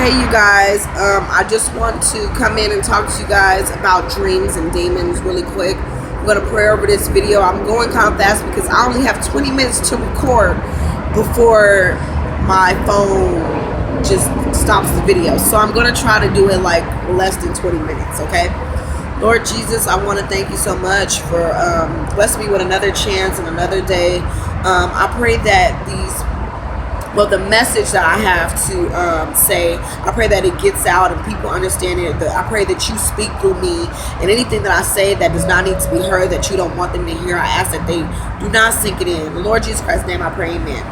Hey you guys, I just want to come in and talk to you guys about dreams and demons really quick. I'm going to pray over this video. I'm going kind of fast because I only have 20 minutes to record before my phone just stops the video. So I'm going to try to do it like less than 20 minutes, okay? Lord Jesus, I want to thank you so much for blessing me with another chance and another day. I pray that the message that I have to say, I pray that it gets out and people understand it. I pray that you speak through me, and anything that I say that does not need to be heard, that you don't want them to hear, I ask that they do not sink it in. In the Lord Jesus Christ's name I pray, amen.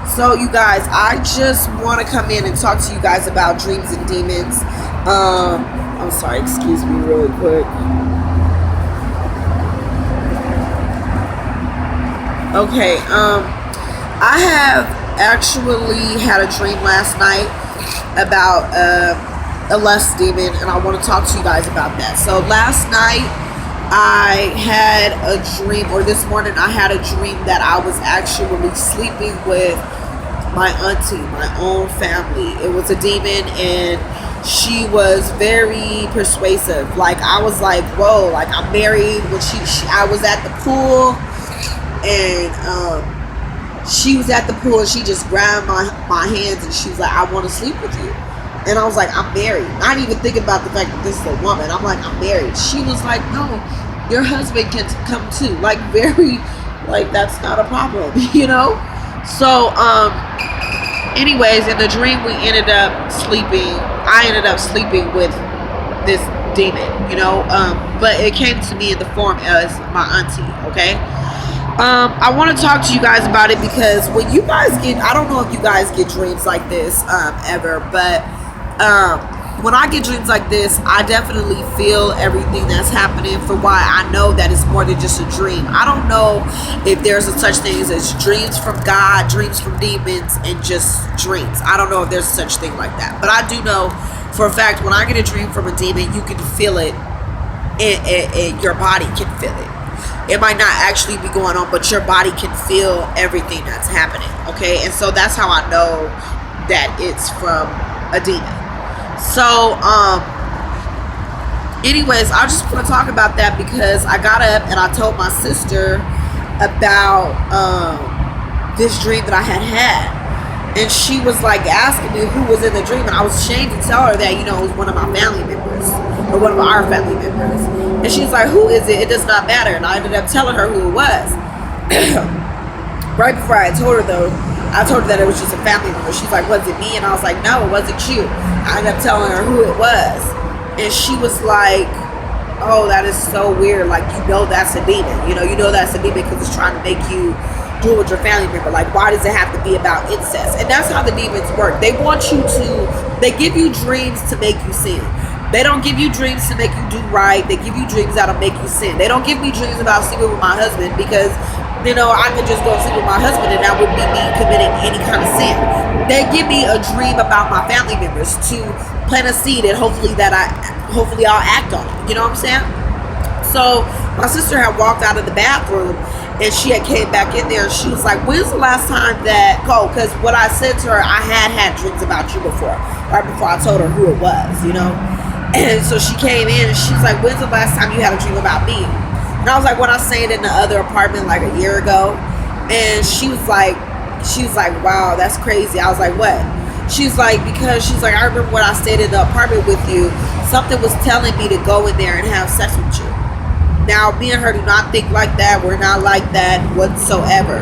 So you guys, I just want to come in and talk to you guys about dreams and demons. I'm sorry, excuse me really quick. Okay, I have actually had a dream last night about a lust demon, and I want to talk to you guys about that. So last night I had a dream, or this morning I had a dream that I was actually sleeping with my auntie, my own family. It was a demon, and she was very persuasive. Like, I was like, whoa, like, I'm married. When I was at the pool, and she was at the pool, and she just grabbed my hands, and she was like, I want to sleep with you. And I was like, I'm married. Not even thinking about the fact that this is a woman. I'm like, I'm married. She was like, no, your husband can come too. Like, very, like, that's not a problem, you know? So, anyways, in the dream, we ended up sleeping. I ended up sleeping with this demon, you know? But it came to me in the form as my auntie, okay? I want to talk to you guys about it because when you guys get, I don't know if you guys get dreams like this ever, but when I get dreams like this, I definitely feel everything that's happening. For why I know that it's more than just a dream. I don't know if there's a such thing as dreams from God, dreams from demons, and just dreams. I don't know if there's such thing like that, but I do know for a fact when I get a dream from a demon, you can feel it, and your body can feel it. It might not actually be going on, but your body can feel everything that's happening, okay? And so that's how I know that it's from a demon. So, anyways, I just want to talk about that because I got up and I told my sister about this dream that I had. And she was like asking me who was in the dream, and I was ashamed to tell her that, you know, it was one of my family members, or one of our family members. And she's like, who is it? It does not matter. And I ended up telling her who it was. Right before I told her, though, I told her that it was just a family member. She's like, was it me? And I was like, no, it wasn't you. I ended up telling her who it was. And she was like, oh, that is so weird. Like, you know that's a demon. You know that's a demon because it's trying to make you do it with your family member. Like, why does it have to be about incest? And that's how the demons work. They give you dreams to make you sin. They don't give you dreams to make you do right. They give you dreams that'll make you sin. They don't give me dreams about sleeping with my husband because, you know, I could just go sleep with my husband and that would be me committing any kind of sin. They give me a dream about my family members to plant a seed, and hopefully I'll act on it. You know what I'm saying? So my sister had walked out of the bathroom, and she had came back in there, and she was like, when's the last time that, because what I said to her, I had dreams about you before, right before I told her who it was, you know? And so she came in, and she's like, when's the last time you had a dream about me? And I was like, when I stayed in the other apartment like a year ago. And she was like, wow, that's crazy. I was like, what? She's like, because she's like, I remember when I stayed in the apartment with you, something was telling me to go in there and have sex with you. Now, me and her do not think like that. We're not like that whatsoever.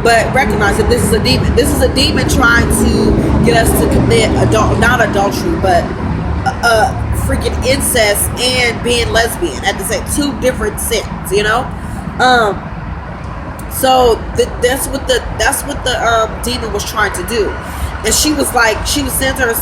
But recognize that this is a demon. This is a demon trying to get us to commit not adultery, but freaking incest and being lesbian at the same, two different sins, you know. So that's what the demon was trying to do. And she was like, she was saying to me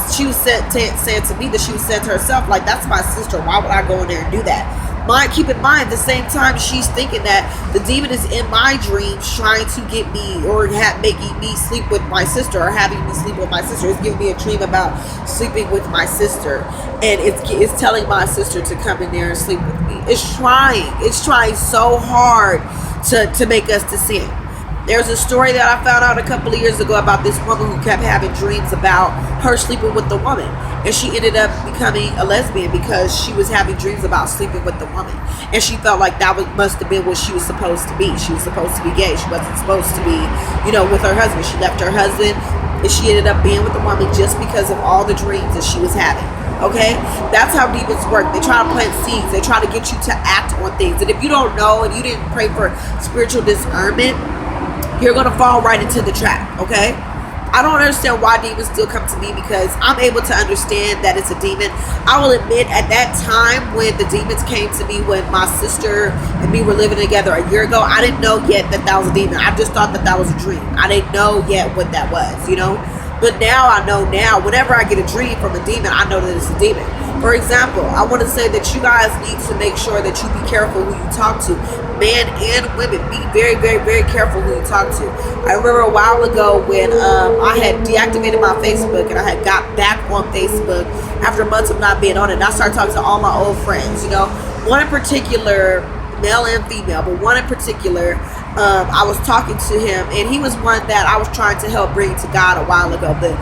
that she was saying to herself, like, that's my sister. Why would I go in there and do that? Keep in mind, at the same time, she's thinking that the demon is in my dreams trying to get me, or making me sleep with my sister, or having me sleep with my sister. It's giving me a dream about sleeping with my sister, and it's telling my sister to come in there and sleep with me. It's trying so hard to make us to sin. There's a story that I found out a couple of years ago about this woman who kept having dreams about her sleeping with the woman. And she ended up becoming a lesbian because she was having dreams about sleeping with the woman. And she felt like that must have been what she was supposed to be. She was supposed to be gay. She wasn't supposed to be, with her husband. She left her husband and she ended up being with the woman just because of all the dreams that she was having. Okay, that's how demons work. They try to plant seeds. They try to get you to act on things. And if you don't know and you didn't pray for spiritual discernment, you're going to fall right into the trap. Okay, I don't understand why demons still come to me, because I'm able to understand that it's a demon. I will admit, at that time when the demons came to me, when my sister and me were living together a year ago, I didn't know yet that that was a demon. I just thought that that was a dream. I didn't know yet what that was, But now I know now, whenever I get a dream from a demon, I know that it's a demon. For example, I want to say that you guys need to make sure that you be careful who you talk to. Men and women, be very, very, very careful who you talk to. I remember a while ago when I had deactivated my Facebook and I had got back on Facebook after months of not being on it. And I started talking to all my old friends, One in particular, male and female, but one in particular, I was talking to him, and he was one that I was trying to help bring to God a while ago, but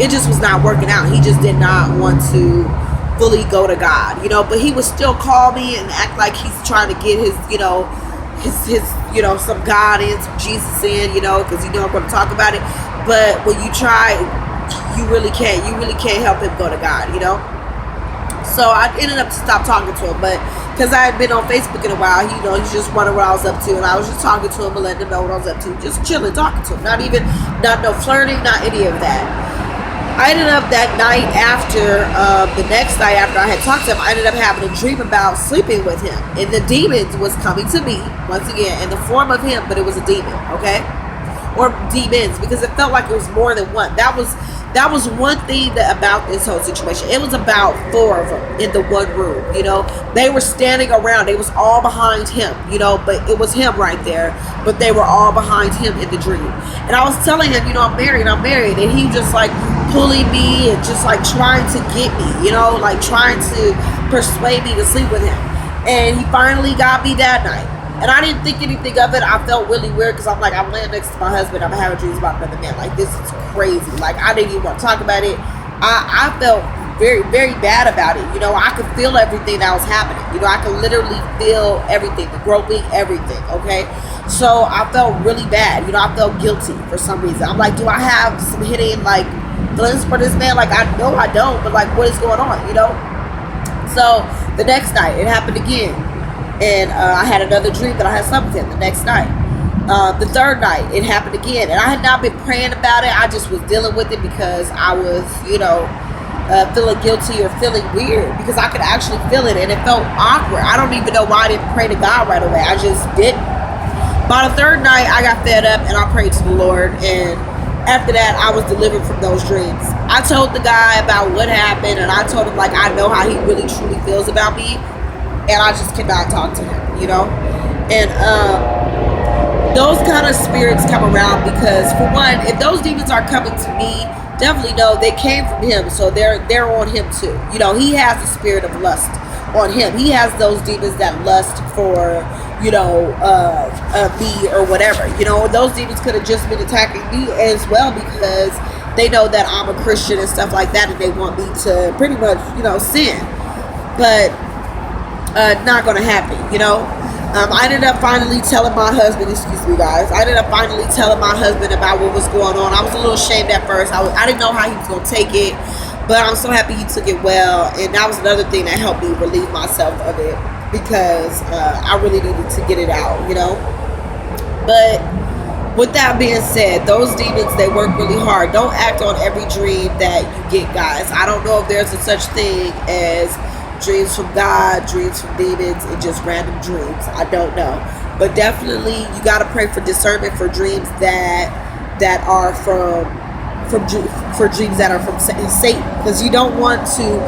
it just was not working out. He just did not want to fully go to God, but he would still call me and act like he's trying to get his some God in, some Jesus in, because I'm going to talk about it. But when you try, you really can't help him go to God, So I ended up to stop talking to him, but because I had been on Facebook in a while, he just wondered what I was up to, and I was just talking to him and letting him know what I was up to, just chilling, talking to him, not no flirting, not any of that. I ended up that night after, the next night after I had talked to him, I ended up having a dream about sleeping with him, and the demons was coming to me once again in the form of him, but it was a demon, okay, or demons, because it felt like it was more than one. That was one thing about this whole situation. It was about 4 of them in the one room, They were standing around. They was all behind him, but it was him right there. But they were all behind him in the dream. And I was telling him, I'm married. And he just like pulling me and just like trying to get me, like trying to persuade me to sleep with him. And he finally got me that night. And I didn't think anything of it. I felt really weird because I'm like, I'm laying next to my husband. I'm having dreams about another man. Like, this is crazy. Like, I didn't even want to talk about it. I felt very, very bad about it. I could feel everything that was happening. I could literally feel everything, the groping, everything, okay? So I felt really bad. I felt guilty for some reason. I'm like, do I have some hidden, like, feelings for this man? Like, I know I don't, but, like, what is going on, So the next night, it happened again. And I had another dream that I had slept with him the next night. The third night, it happened again. And I had not been praying about it. I just was dealing with it because I was, feeling guilty or feeling weird. Because I could actually feel it. And it felt awkward. I don't even know why I didn't pray to God right away. I just didn't. By the third night, I got fed up and I prayed to the Lord. And after that, I was delivered from those dreams. I told the guy about what happened. And I told him, like, I know how he really truly feels about me. And I just cannot talk to him, And those kind of spirits come around because, for one, if those demons are coming to me, definitely know they came from him, so they're on him too. He has the spirit of lust on him. He has those demons that lust for, me or whatever. Those demons could have just been attacking me as well because they know that I'm a Christian and stuff like that, and they want me to pretty much, sin. But not gonna happen, I ended up finally telling my husband, excuse me guys, I ended up finally telling my husband about what was going on. I was a little ashamed at first. I didn't know how he was gonna take it, but I'm so happy he took it well. And that was another thing that helped me relieve myself of it because I really needed to get it out, But with that being said, those demons, they work really hard. Don't act on every dream that you get, guys. I don't know if there's a such thing as dreams from God, dreams from demons, and just random dreams. I don't know, but definitely you got to pray for discernment for dreams that are for dreams that are from Satan, because you don't want to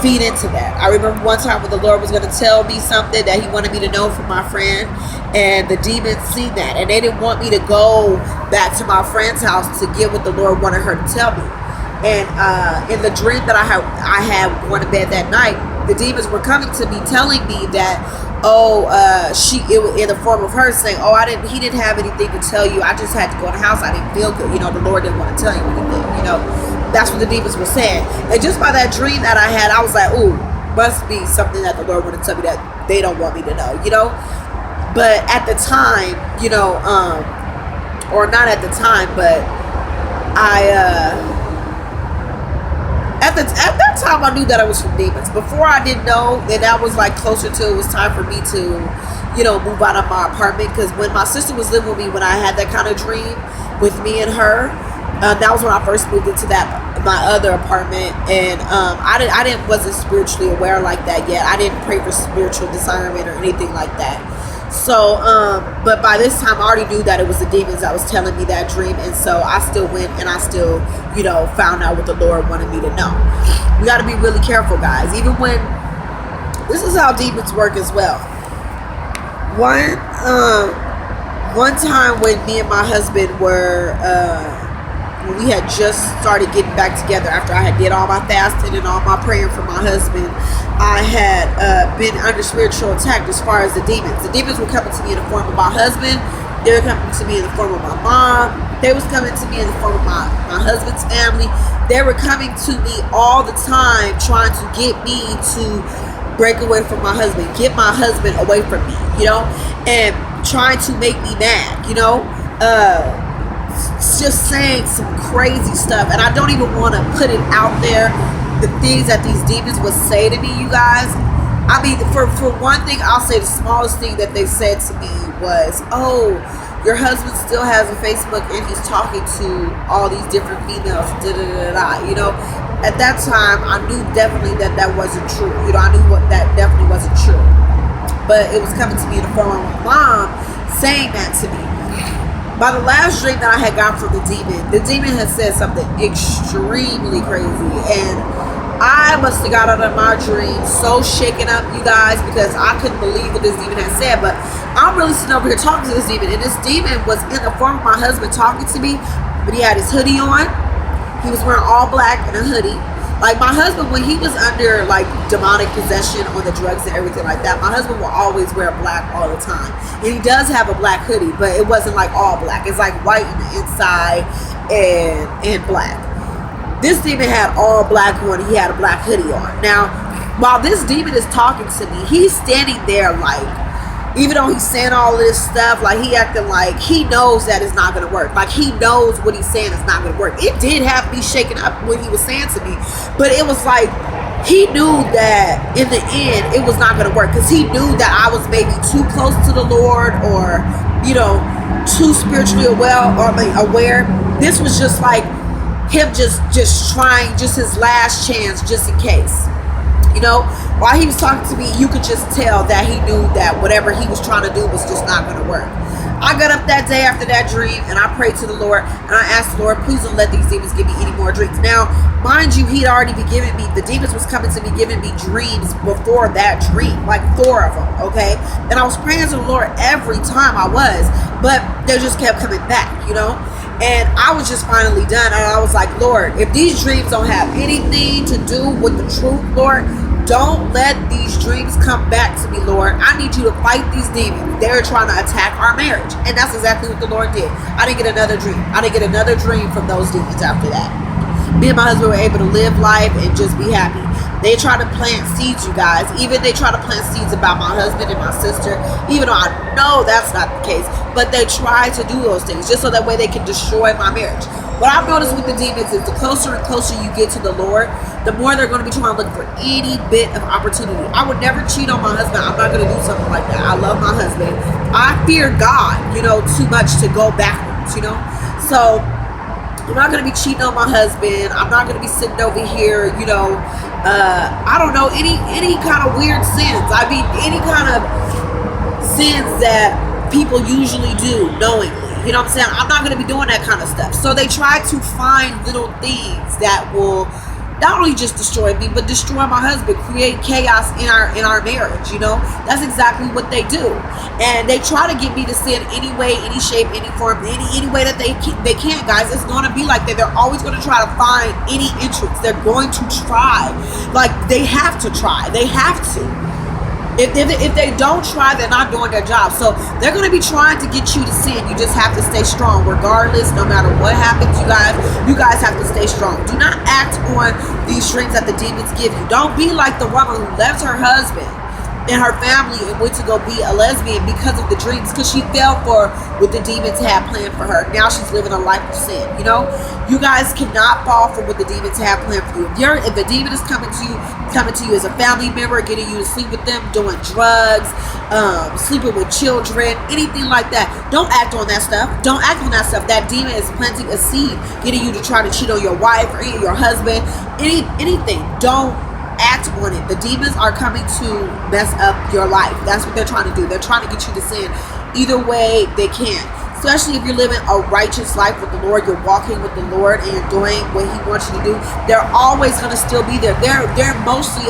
feed into that. I remember one time when the Lord was going to tell me something that He wanted me to know from my friend, and the demons seen that, and they didn't want me to go back to my friend's house to get what the Lord wanted her to tell me. And in the dream that I had going to bed that night, the demons were coming to me telling me that in the form of her saying, oh, he didn't have anything to tell you, I just had to go in the house, I didn't feel good, the Lord didn't want to tell you anything. That's what the demons were saying. And just by that dream that I had, I was like, ooh, must be something that the Lord wanted to tell me that they don't want me to know. But at the time, or not at the time, but at that time I knew that it was from demons. Before I didn't know, and that was like closer to, it was time for me to, move out of my apartment. Because when my sister was living with me, when I had that kind of dream with me and her, that was when I first moved into my other apartment. And I wasn't spiritually aware like that yet. I didn't pray for spiritual discernment or anything like that. So, but by this time I already knew that it was the demons that was telling me that dream. And so I still went and I still, found out what the Lord wanted me to know. We got to be really careful, guys. Even when, this is how demons work as well. One time when me and my husband were, when we had just started getting back together after I had did all my fasting and all my praying for my husband, I had been under spiritual attack as far as the demons. The demons were coming to me in the form of my husband. They were coming to me in the form of my mom. They was coming to me in the form of my husband's family. They were coming to me all the time trying to get me to break away from my husband, get my husband away from me, and trying to make me mad, just saying some crazy stuff. And I don't even want to put it out there, the things that these demons would say to me, you guys. I mean, for one thing, I'll say the smallest thing that they said to me was, oh, your husband still has a Facebook and he's talking to all these different females, At that time, I knew definitely that wasn't true. I knew that definitely wasn't true. But it was coming to me in the form of my mom saying that to me. By the last dream that I had got from the demon had said something extremely crazy. And I must have got out of my dream so shaken up, you guys, because I couldn't believe what this demon had said. But I'm really sitting over here talking to this demon, and this demon was in the form of my husband talking to me, but he had his hoodie on. He was wearing all black and a hoodie. Like my husband, when he was under like demonic possession on the drugs and everything like that, my husband will always wear black all the time. And he does have a black hoodie, but it wasn't like all black. It's like white on the inside and black. This demon had all black on. He had a black hoodie on. Now, while this demon is talking to me, he's standing there like, even though he's saying all of this stuff, like he acting like he knows that it's not going to work. Like he knows what he's saying is not going to work. It did have me shaken up when he was saying to me, but it was like he knew that in the end it was not going to work, because he knew that I was maybe too close to the Lord, or too spiritually aware. This was just like him just trying, just his last chance, just in case. While he was talking to me, you could just tell that he knew that whatever he was trying to do was just not going to work. I got up that day after that dream and I prayed to the Lord and I asked the Lord, please don't let these demons give me any more dreams. Now, mind you, he'd already been giving me, the demons was coming to me, giving me dreams before that dream, like 4 of them, okay? And I was praying to the Lord every time I was, but they just kept coming back, And I was just finally done. And I was like, Lord, if these dreams don't have anything to do with the truth, Lord, don't let these dreams come back to me, Lord. I need you to fight these demons. They're trying to attack our marriage. And that's exactly what the Lord did. I didn't get another dream. I didn't get another dream from those demons after that. Me and my husband were able to live life and just be happy. They try to plant seeds, you guys. Even they try to plant seeds about my husband and my sister, even though I know that's not the case. But they try to do those things just so that way they can destroy my marriage. What I've noticed with the demons is the closer and closer you get to the Lord, the more they're going to be trying to look for any bit of opportunity. I would never cheat on my husband. I'm not going to do something like that. I love my husband. I fear God, too much to go backwards, So I'm not going to be cheating on my husband. I'm not going to be sitting over here, I don't know, any kind of weird sins. I mean, any kind of sins that people usually do knowingly. You know what I'm saying? I'm not going to be doing that kind of stuff. So they try to find little things that will not only just destroy me, but destroy my husband, create chaos in our marriage. That's exactly what they do. And they try to get me to sin any way, any shape, any form, any way that they can, guys. It's going to be like that. They're always going to try to find any entrance. They're going to try. Like, they have to try. They have to. If they don't try, they're not doing their job. So they're going to be trying to get you to sin. You just have to stay strong regardless, no matter what happens. You guys have to stay strong. Do not act on these dreams that the demons give you. Don't be like the woman who left her husband and her family and went to go be a lesbian because of the dreams, because she fell for what the demons had planned for her. Now she's living a life of sin. You guys cannot fall for what the demons have planned for you. If the demon is coming to you as a family member, getting you to sleep with them, doing drugs, sleeping with children, anything like that, don't act on that stuff. Don't act on that stuff. That demon is planting a seed, getting you to try to cheat on your wife or your husband, anything. Don't act on it. The demons are coming to mess up your life. That's what they're trying to do. They're trying to get you to sin either way they can. Especially if you're living a righteous life with the Lord, you're walking with the Lord, and you're doing what He wants you to do. They're always going to still be there. They're mostly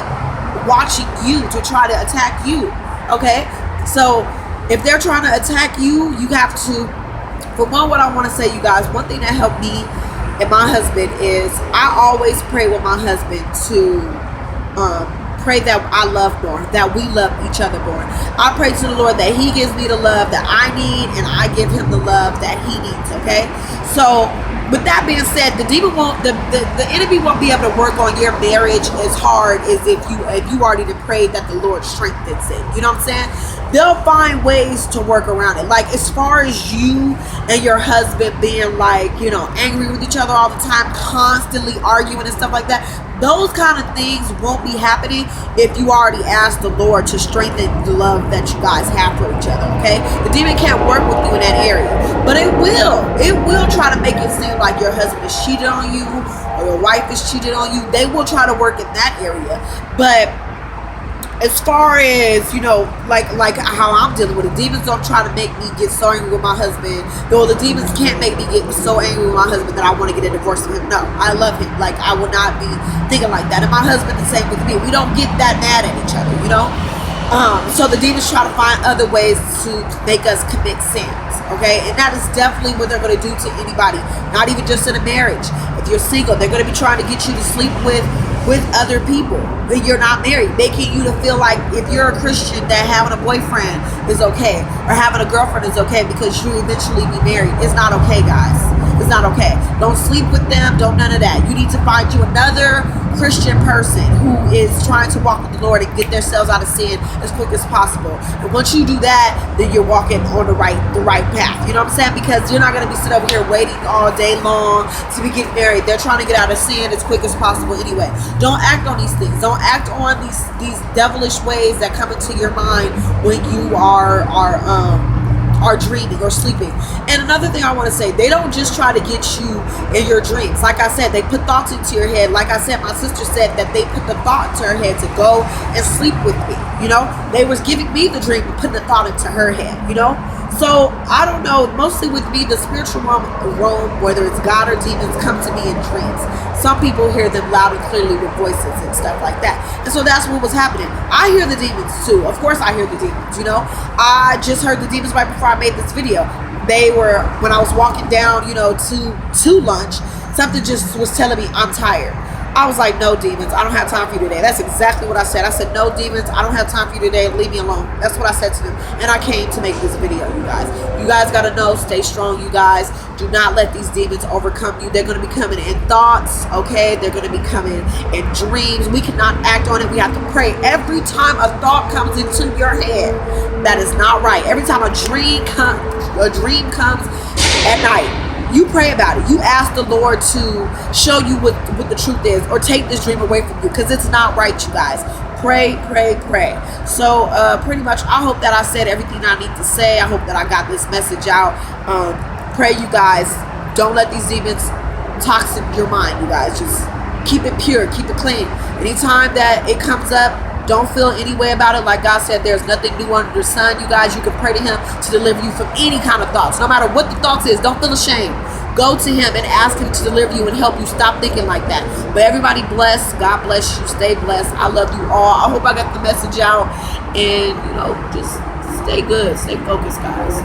watching you to try to attack you. Okay, so if they're trying to attack you, you have to. For one, what I want to say, you guys, one thing that helped me and my husband is I always pray with my husband to pray that I love more, that we love each other more. I pray to the Lord that He gives me the love that I need, and I give Him the love that He needs. Okay, so with that being said, the enemy won't be able to work on your marriage as hard as if you already prayed that the Lord strengthens it. You know what I'm saying? They'll find ways to work around it. Like, as far as you and your husband being like, angry with each other all the time, constantly arguing and stuff like that, those kind of things won't be happening if you already asked the Lord to strengthen the love that you guys have for each other. Okay, the demon can't work with you in that area, but it will try to make it seem like your husband is cheated on you or your wife is cheated on you. They will try to work in that area, but as far as, like how I'm dealing with it, demons don't try to make me get so angry with my husband. Though the demons can't make me get so angry with my husband that I want to get a divorce from him. No, I love him. Like, I would not be thinking like that. And my husband the same with me. We don't get that mad at each other, So the demons try to find other ways to make us commit sins. Okay, and that is definitely what they're going to do to anybody. Not even just in a marriage. If you're single, they're going to be trying to get you to sleep with other people when you're not married, making you to feel like if you're a Christian that having a boyfriend is okay or having a girlfriend is okay because you eventually be married. It's not okay, guys. It's not okay. Don't sleep with them. Don't none of that. You need to find you another Christian person who is trying to walk with the Lord and get themselves out of sin as quick as possible. And once you do that, then you're walking on the right path. You know what I'm saying? Because you're not going to be sitting over here waiting all day long to be getting married. They're trying to get out of sin as quick as possible anyway. Don't act on these things. Don't act on these devilish ways that come into your mind when you are dreaming or sleeping. And another thing I want to say, they don't just try to get you in your dreams. Like I said, they put thoughts into your head. Like I said, my sister said that they put the thought into her head to go and sleep with me. They was giving me the dream and putting the thought into her head. So I don't know, mostly with me, the spiritual realm, whether it's God or demons, come to me in dreams. Some people hear them loud and clearly with voices and stuff like that. And so that's what was happening. I hear the demons too. Of course I hear the demons, I just heard the demons right before I made this video. They were, when I was walking down, to lunch, something just was telling me I'm tired. I was like, no, demons, I don't have time for you today. That's exactly what I said. I said, no, demons, I don't have time for you today. Leave me alone. That's what I said to them. And I came to make this video, you guys. You guys got to know, stay strong, you guys. Do not let these demons overcome you. They're going to be coming in thoughts, okay? They're going to be coming in dreams. We cannot act on it. We have to pray. Every time a thought comes into your head that is not right, every time a dream comes at night, you pray about it. You ask the Lord to show you what the truth is, or take this dream away from you, because it's not right, you guys. Pray, pray, pray. So pretty much, I hope that I said everything I need to say. I hope that I got this message out. Pray, you guys. Don't let these demons toxic your mind, you guys. Just keep it pure, keep it clean. Anytime that it comes up, don't feel any way about it. Like God said, there's nothing new under the sun. You guys, you can pray to Him to deliver you from any kind of thoughts. No matter what the thoughts is, don't feel ashamed. Go to Him and ask Him to deliver you and help you stop thinking like that. But everybody bless. God bless you. Stay blessed. I love you all. I hope I got the message out. And, just stay good. Stay focused, guys.